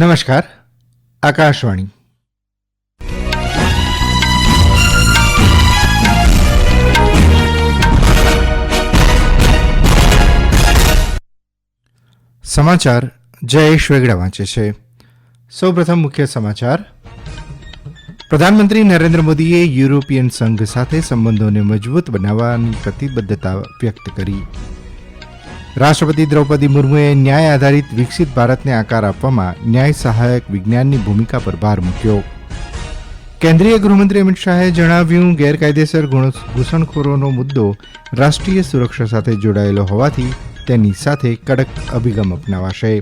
નમસ્કાર. આકાશવાણી. સમાચાર જયેશ વેગડા વાંચે છે. સૌપ્રથમ મુખ્ય સમાચાર. પ્રધાનમંત્રી નરેન્દ્ર મોદીએ યુરોપિયન સંઘ સાથે સંબંધોને મજબૂત બનાવવાની પ્રતિબદ્ધતા વ્યક્ત કરી. રાષ્ટ્રપતિ દ્રૌપદી મુર્મુએ ન્યાય આધારિત વિકસિત ભારતને આકાર આપવામાં ન્યાય સહાયક વિજ્ઞાનની ભૂમિકા પર ભાર મૂક્યો. કેન્દ્રીય ગૃહમંત્રી અમિત શાહે જણાવ્યું, ગેરકાયદેસર ઘૂસણખોરોનો મુદ્દો રાષ્ટ્રીય સુરક્ષા સાથે જોડાયેલો હોવાથી તેની સાથે કડક અભિગમ અપનાવાશે.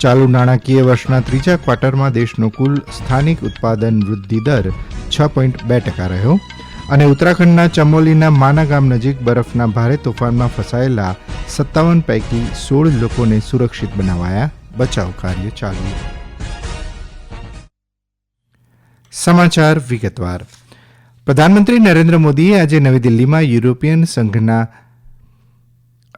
ચાલુ નાણાકીય વર્ષના ત્રીજા ક્વાર્ટરમાં દેશનો કુલ સ્થાનિક ઉત્પાદન વૃદ્ધિ દર 6.2% રહ્યો અને ઉત્તરાખંડના ચમોલીના માના ગામ નજીક બરફના ભારે તોફાનમાં ફસાયેલા 57 પૈકી 16 લોકોને સુરક્ષિત બનાવાયા. બચાવ કાર્ય ચાલુ. સમાચાર વિગતવાર. પ્રધાનમંત્રી નરેન્દ્ર મોદીએ આજે નવી દિલ્હીમાં યુરોપિયન સંઘના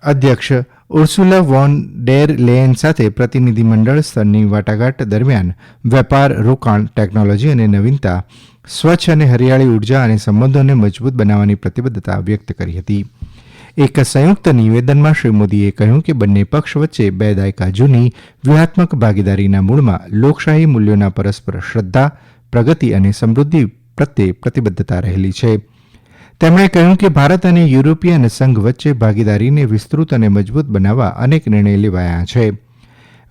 અધ્યક્ષ ઉર્સુલા વોન ડેર લેયન સાથે પ્રતિનિધિમંડળ સ્તરની વાટાઘાટ દરમિયાન વેપાર, રોકાણ, ટેકનોલોજી અને નવીનતા, સ્વચ્છ અને હરિયાળી ઉર્જા અને સંબંધોને મજબૂત બનાવવાની પ્રતિબદ્ધતા વ્યક્ત કરી હતી. એક સંયુક્ત નિવેદનમાં શ્રી મોદીએ કહ્યું કે બંને પક્ષ વચ્ચે 2 દાયકા જૂની વ્યૂહાત્મક ભાગીદારીના મૂળમાં લોકશાહી મૂલ્યોના પરસ્પર શ્રદ્ધા, પ્રગતિ અને સમૃદ્ધિ પ્રત્યે પ્રતિબદ્ધતા રહેલી છે. તેમણે કહ્યું કે ભારત અને યુરોપિયન સંઘ વચ્ચે ભાગીદારીને વિસ્તૃત અને મજબૂત બનાવવા અનેક નિર્ણય લેવાયા છે.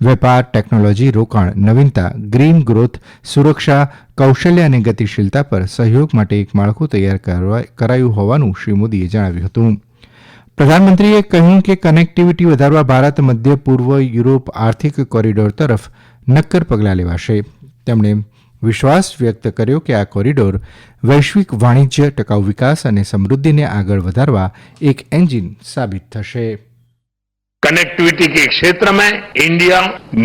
વેપાર, ટેકનોલોજી, રોકાણ, નવીનતા, ગ્રીન ગ્રોથ, સુરક્ષા, કૌશલ્ય અને ગતિશીલતા પર સહયોગ માટે એક માળખું તૈયાર કરાયું હોવાનું શ્રી મોદીએ જણાવ્યું હતું. પ્રધાનમંત્રીએ કહ્યું કે કનેક્ટિવિટી વધારવા ભારત મધ્ય પૂર્વ યુરોપ આર્થિક કોરિડોર તરફ નક્કર પગલાં લેવાશે. તેમણે વિશ્વાસ વ્યક્ત કર્યો કે આ કોરિડોર વૈશ્વિક વાણિજ્ય, ટકાઉ વિકાસ અને સમૃદ્ધિને આગળ વધારવા એક એન્જિન સાબિત થશે. कनेक्टिविटी के क्षेत्र में India,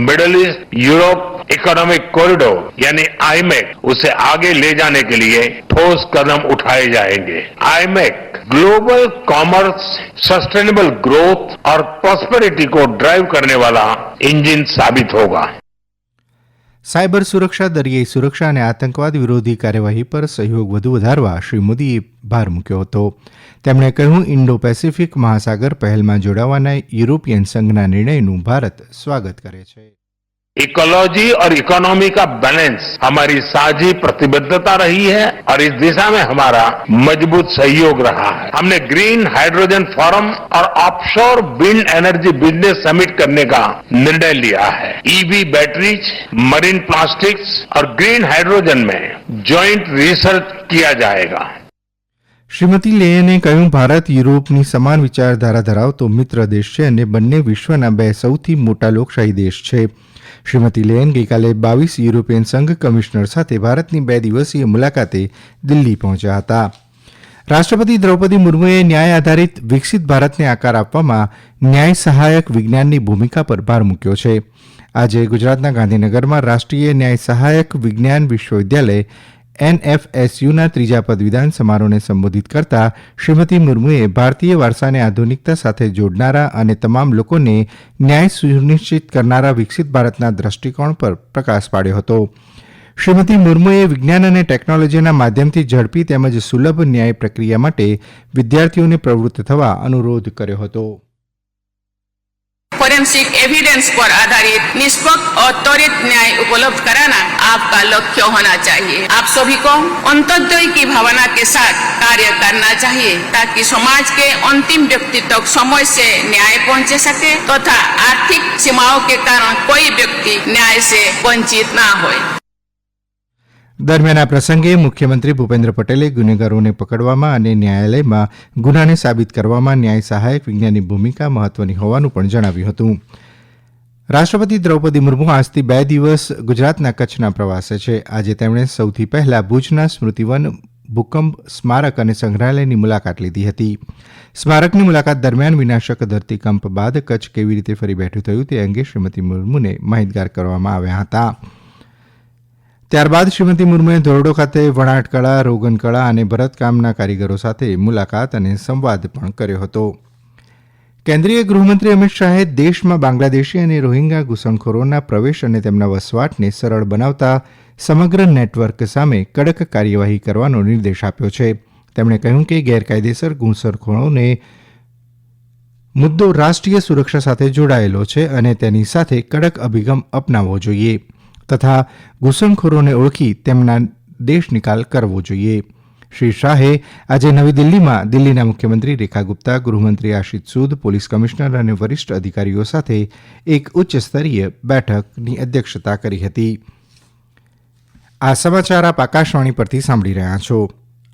middle east, Europe economic corridor यानी आईमेक उसे आगे ले जाने के लिए ठोस कदम उठाए जाएंगे. IMEC global commerce, sustainable growth और प्रॉस्पेरिटी को ड्राइव करने वाला इंजन साबित होगा. સાયબર સુરક્ષા, દરિયાઈ સુરક્ષા અને આતંકવાદ વિરોધી કાર્યવાહી પર સહયોગ વધુ વધારવા શ્રી મોદીએ ભાર મૂક્યો હતો. તેમણે કહ્યું, ઇન્ડો પેસિફિક મહાસાગર પહેલમાં જોડાવાના યુરોપિયન સંઘના નિર્ણયનું ભારત સ્વાગત કરે છે. इकोलॉजी और इकोनॉमी का बैलेंस हमारी साझी प्रतिबद्धता रही है और इस दिशा में हमारा मजबूत सहयोग रहा है. हमने ग्रीन हाइड्रोजन फोरम और offshore wind energy business summit करने का निर्णय लिया है. ईवी बैटरीज, मरीन प्लास्टिक्स और ग्रीन हाइड्रोजन में ज्वाइंट रिसर्च किया जाएगा. શ્રીમતી લેયને કહ્યું, ભારત યુરોપની સમાન વિચારધારા ધરાવતો મિત્ર દેશ છે અને બંને વિશ્વના 2 સૌથી મોટા લોકશાહી દેશ છે. શ્રીમતી લેયન ગઈકાલે 22 યુરોપિયન સંઘ કમિશનર સાથે ભારતની 2 દિવસીય મુલાકાતે દિલ્હી પહોંચ્યા હતા. રાષ્ટ્રપતિ દ્રૌપદી મુર્મુએ ન્યાય આધારિત વિકસિત ભારતને આકાર આપવામાં ન્યાય સહાયક વિજ્ઞાનની ભૂમિકા પર ભાર મૂક્યો છે. આજે ગુજરાતના ગાંધીનગરમાં રાષ્ટ્રીય ન્યાય સહાયક વિજ્ઞાન વિશ્વવિદ્યાલય NFSUના ત્રીજા પદવીદાન સમારોહને સંબોધિત કરતા શ્રીમતી મુર્મુએ ભારતીય વારસાને આધુનિકતા સાથે જોડનારા અને તમામ લોકોને ન્યાય સુનિશ્ચિત કરનારા વિકસિત ભારતના દ્રષ્ટિકોણ પર પ્રકાશ પાડ્યો હતો. શ્રીમતી મુર્મુએ વિજ્ઞાન અને ટેકનોલોજીના માધ્યમથી ઝડપી તેમજ સુલભ ન્યાય પ્રક્રિયા માટે વિદ્યાર્થીઓને પ્રવૃત્ત થવા અનુરોધ કર્યો હતો. फोरेंसिक एविडेंस पर आधारित निष्पक्ष और त्वरित न्याय उपलब्ध कराना आपका लक्ष्य होना चाहिए. आप सभी को अंत्योदय की भावना के साथ कार्य करना चाहिए ताकि समाज के अंतिम व्यक्ति तक समय से न्याय पहुंचे सके तथा आर्थिक सीमाओं के कारण कोई व्यक्ति न्याय से वंचित ना हो. દરમિયાન આ પ્રસંગે મુખ્યમંત્રી ભૂપેન્દ્ર પટેલે ગુનેગારોને પકડવામાં અને ન્યાયાલયમાં ગુનાને સાબિત કરવામાં ન્યાય સહાયક વિજ્ઞાનની ભૂમિકા મહત્વની હોવાનું પણ જણાવ્યું હતું. રાષ્ટ્રપતિ દ્રૌપદી મુર્મુ આજથી 2 દિવસ ગુજરાતના કચ્છના પ્રવાસે છે. આજે તેમણે સૌથી પહેલા ભુજના સ્મૃતિવન, ભૂકંપ સ્મારક અને સંગ્રહાલયની મુલાકાત લીધી હતી. સ્મારકની મુલાકાત દરમિયાન વિનાશક ધરતીકંપ બાદ કચ્છ કેવી રીતે ફરી બેઠું થયું તે અંગે શ્રીમતી મુર્મુને માહિતગાર કરવામાં આવ્યા હતા. ત્યારબાદ શ્રીમતી મુર્મુએ ધોરડો ખાતે વણાટકળા, રોગનકળા અને ભરતકામના કારીગરો સાથે મુલાકાત અને સંવાદ પણ કર્યો હતો. કેન્દ્રીય ગૃહમંત્રી અમિત શાહે દેશમાં બાંગ્લાદેશી અને રોહિંગ્યા ઘૂસણખોરોના પ્રવેશ અને તેમના વસવાટને સરળ બનાવતા સમગ્ર નેટવર્ક સામે કડક કાર્યવાહી કરવાનો નિર્દેશ આપ્યો છે. તેમણે કહ્યું કે ગેરકાયદેસર ઘૂસણખોરોને મુદ્દો રાષ્ટ્રીય સુરક્ષા સાથે જોડાયેલો છે અને તેની સાથે કડક અભિગમ અપનાવવો જોઈએ તથા ઘૂસણખોરોને ઓળખી તેમના દેશ નિકાલ કરવો જોઈએ. શ્રી શાહે આજે નવી દિલ્હીમાં દિલ્હીના મુખ્યમંત્રી રેખા ગુપ્તા, ગૃહમંત્રી આશિષ સૂદ, પોલીસ કમિશનર અને વરિષ્ઠ અધિકારીઓ સાથે એક ઉચ્ચસ્તરીય બેઠકની અધ્યક્ષતા કરી હતી. આ સમાચાર આપ આકાશવાણી પરથી સાંભળી રહ્યા છો.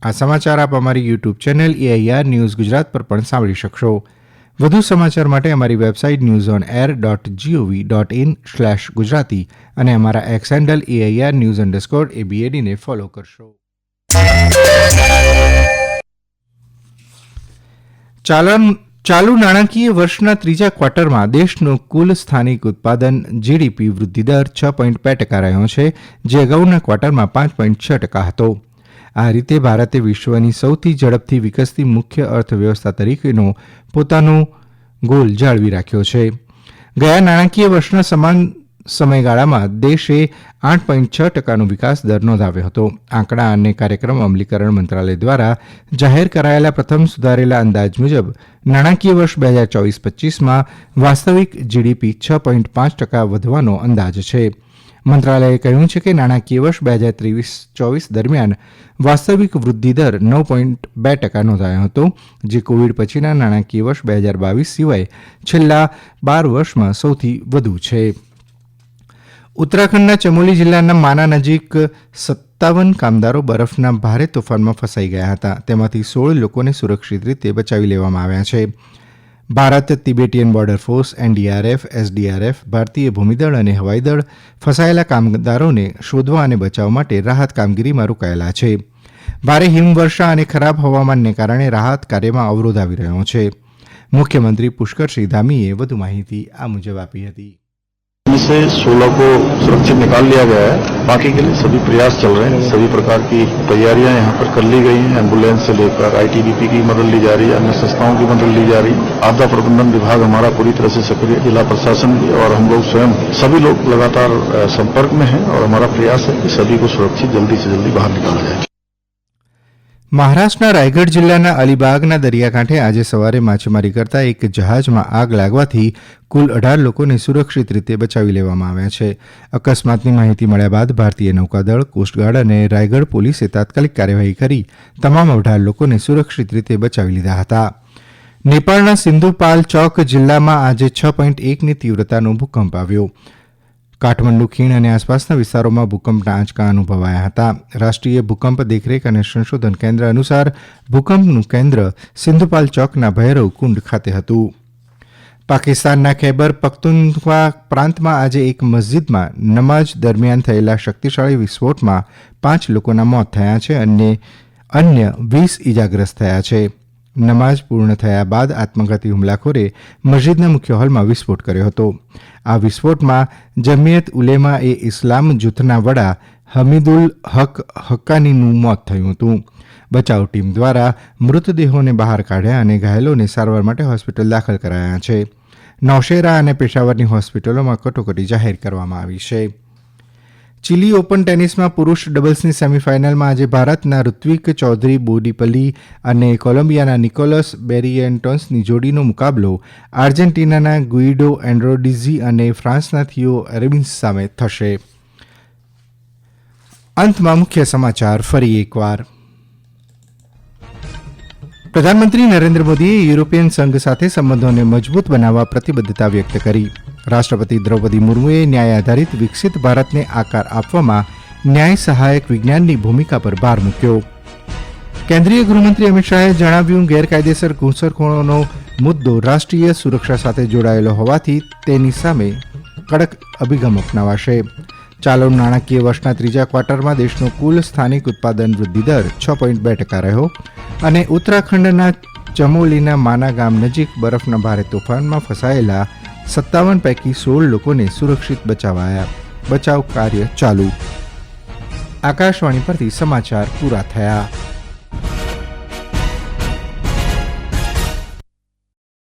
આ સમાચાર આપ અમારી YouTube channel AIR news Gujarat પર પણ સાંભળી શકશો. વધુ સમાચાર માટે અમારી વેબસાઇટ newsonair.gov.in/gujarati અને અમારા એક્સ હેન્ડલ AIR_news_abd ને ફોલો કરશો. ચાલુ નાણાકીય વર્ષના ત્રીજા ક્વાર્ટરમાં દેશનો કુલ સ્થાનિક ઉત્પાદન GDP વૃદ્ધિદર 6.2% રહ્યો છે, જે અગાઉના ક્વાર્ટરમાં 5.6% હતો. આ રીતે ભારતે વિશ્વની સૌથી ઝડપથી વિકસતી મુખ્ય અર્થવ્યવસ્થા તરીકેનો પોતાનો ગોલ જાળવી રાખ્યો છે. ગયા નાણાકીય વર્ષના સમાન સમયગાળામાં દેશે 8.6%નો વિકાસ દર નોંધાવ્યો હતો. આંકડા અને કાર્યક્રમ અમલીકરણ મંત્રાલય દ્વારા જાહેર કરાયેલા પ્રથમ સુધારેલા અંદાજ મુજબ નાણાકીય વર્ષ 2024-25માં વાસ્તવિક GDP 6.5% વધવાનો અંદાજ છે. મંત્રાલયે કહ્યું છે કે નાણાકીય વર્ષ 2023-24 દરમિયાન વાસ્તવિક વૃદ્ધિદર 9.2% નોંધાયો હતો, જે કોવિડ પછીના નાણાકીય વર્ષ 2022 સિવાય છેલ્લા 12 વર્ષમાં સૌથી વધુ છે. ઉત્તરાખંડના ચમોલી જિલ્લાના માના નજીક 57 કામદારો બરફના ભારે તોફાનમાં ફસાઈ ગયા હતા. તેમાંથી 16 લોકોને સુરક્ષિત રીતે બચાવી લેવામાં આવ્યા છે. Bharat Tibetan border force, NDRF, SDRF, ભારતીય ભૂમિદળ અને હવાઈદળ ફસાયેલા કામદારોને શોધવા અને બચાવ માટે રાહત કામગીરીમાં રોકાયેલા છે. ભારે હિમવર્ષા અને ખરાબ હવામાનને કારણે રાહત કાર્યમાં અવરોધ આવી રહ્યો છે. મુખ્યમંત્રી પુષ્કરસિંહ ધામીએ વધુ માહિતી આ મુજબ આપી હતી. इनमें से 16 को सुरक्षित निकाल लिया गया है. बाकी के लिए सभी प्रयास चल रहे हैं. सभी प्रकार की तैयारियां यहाँ पर कर ली गई हैं. एम्बुलेंस से लेकर ITBP की मदद ली जा रही है, अन्य संस्थाओं की मदद ली जा रही है. आपदा प्रबंधन विभाग हमारा पूरी तरह से सक्रिय, जिला प्रशासन भी और हम लोग स्वयं सभी लोग लगातार संपर्क में हैं और हमारा प्रयास है कि सभी को सुरक्षित जल्दी से जल्दी बाहर निकाला जाए. મહારાષ્ટ્રના રાયગઢ જિલ્લાના અલીબાગના દરિયાકાંઠે આજે સવારે માછીમારી કરતા એક જહાજમાં આગ લાગવાથી કુલ 18 લોકોને સુરક્ષિત રીતે બચાવી લેવામાં આવ્યા છે. અકસ્માતની માહિતી મળ્યા બાદ ભારતીય નૌકાદળ, કોસ્ટગાર્ડ અને રાયગઢ પોલીસે તાત્કાલિક કાર્યવાહી કરી તમામ 18 લોકોને સુરક્ષિત રીતે બચાવી લીધા હતા. નેપાળના સિંધુપાલ ચોક જિલ્લામાં આજે 6.1ની તીવ્રતાનો ભૂકંપ આવ્યો. કાઠમંડુ ખીણ અને આસપાસના વિસ્તારોમાં ભૂકંપના આંચકા અનુભવાયા હતા. રાષ્ટ્રીય ભૂકંપ દેખરેખ અને સંશોધન કેન્દ્ર અનુસાર ભૂકંપનું કેન્દ્ર સિંધુપાલ ચોકના ભૈરવ કુંડ ખાતે હતું. પાકિસ્તાનના ખૈબર પખ્તુનખ્વા પ્રાંતમાં આજે એક મસ્જિદમાં નમાઝ દરમિયાન થયેલા શક્તિશાળી વિસ્ફોટમાં 5 લોકોના મોત થયા છે અને અન્ય 20 ઇજાગ્રસ્ત થયા છે. નમાઝ પૂર્ણ થયા બાદ આત્મઘાતી હુમલાખોરે મસ્જિદના મુખ્ય હોલમાં વિસ્ફોટ કર્યો હતો. આ વિસ્ફોટમાં જમિયત ઉલેમા એ ઇસ્લામ જૂથના વડા હમીદુલ હક હક્કાનીનું મોત થયું હતું. બચાવ ટીમ દ્વારા મૃતદેહોને બહાર કાઢ્યા અને ઘાયલોને સારવાર માટે હોસ્પિટલ દાખલ કરાયા છે. નૌશેરા અને પેશાવરની હોસ્પિટલોમાં કટોકટી જાહેર કરવામાં આવી છે. ચીલી ઓપન ટેનિસમાં પુરુષ ડબલ્સની સેમીફાઇનલમાં આજે ભારતના ઋત્વિક ચૌધરી બોડીપલ્લી અને કોલંબિયાના નિકોલસ બેરિએન્ટોન્સની જોડીનો મુકાબલો આર્જેન્ટિનાના ગુઇડો એન્ડ્રોડિઝી અને ફ્રાન્સના થિયો એરેબિન્સ સામે થશે. અંતમાં મુખ્ય સમાચાર ફરી એકવાર. પ્રધાનમંત્રી નરેન્દ્ર મોદીએ યુરોપિયન સંઘ સાથે સંબંધોને મજબૂત બનાવવા પ્રતિબદ્ધતા વ્યક્ત કરી. રાષ્ટ્રપતિ દ્રૌપદી મુર્મુએ ન્યાય આધારિત વિકસિત ભારતને આકાર આપવામાં ન્યાય સહાયક વિજ્ઞાનની ભૂમિકા પર ભાર મૂક્યો. કેન્દ્રીય ગૃહમંત્રી અમિત શાહે જણાવ્યું, ગેરકાયદેસર ઘૂસણખોરોનો મુદ્દો રાષ્ટ્રીય સુરક્ષા સાથે જોડાયેલો હોવાથી તેની સામે કડક અભિગમ અપનાવાશે. ચાલુ નાણાકીય વર્ષના ત્રીજા ક્વાર્ટરમાં દેશનો કુલ સ્થાનિક ઉત્પાદન વૃદ્ધિદર 6.2% રહ્યો અને ઉત્તરાખંડના ચમોલીના માના ગામ નજીક બરફના ભારે તોફાનમાં ફસાયેલા 57 પૈકી 16 લોકોને સુરક્ષિત બચાવાયા. બચાવ કાર્ય ચાલુ. આકાશવાણી પરથી સમાચાર પૂરા થયા.